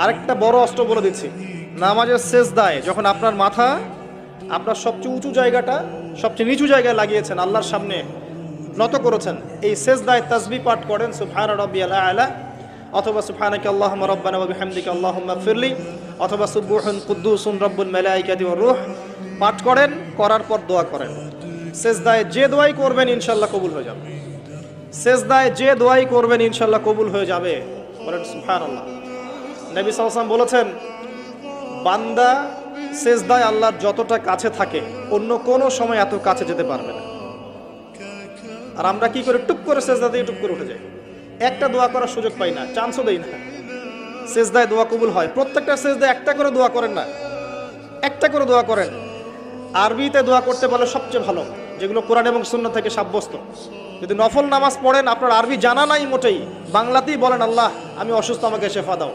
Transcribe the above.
আরেকটা বড় অস্ত্র বলে দিচ্ছি, নামাজের সেজদায় যখন আপনার মাথা আপনার সবচেয়ে উঁচু জায়গাটা সবচেয়ে নিচু জায়গায় লাগিয়েছেন, আল্লাহর সামনে নত করেছেন, এই সেজদায় তাসবিহ পাঠ করেন সুবহান রাব্বিয়াল আ'লা, অথবা সুবহানাকা আল্লাহুম্মা রাব্বানা ওয়া বিহামদিকা আল্লাহুম্মা ইগফিরলি, অথবা সুবহুন কুদ্দুসুন রব্বুল মালাইকাতি ওয়ার রূহ পাঠ করেন। করার পর দোয়া করেন। সেজদায় যে দোয়াই করবেন ইনশাআল্লাহ কবুল হয়ে যাবে। সেজদায় যে দোয়াই করবেন ইনশাআল্লাহ কবুল হয়ে যাবে। বলেন সুবহানাল্লাহ। নবী সাল্লাল্লাহু আলাইহি ওয়াসাল্লাম বলেছেন, বান্দা সেজদায় আল্লাহর যতটা কাছে থাকে অন্য কোনো সময় এত কাছে যেতে পারবে না। আর আমরা কি করে টুপ করে সেজদা দিয়ে টুপ করে উঠে যাই, একটা দোয়া করার সুযোগ পাই না, চান্সও দেই না। সেজদায় দোয়া কবুল হয়, প্রত্যেকটা সেজদায় একটা করে দোয়া করেন না, একটা করে দোয়া করেন। আরবিতে দোয়া করতে পারলে সবচেয়ে ভালো, যেগুলো কোরআন এবং সুন্নাহ থেকে সাব্যস্ত। যদি নফল নামাজ পড়েন, আপনার আরবি জানা নাই মোটেই, বাংলাতেই বলেন আল্লাহ আমি অসুস্থ, আমাকে শেফা দাও।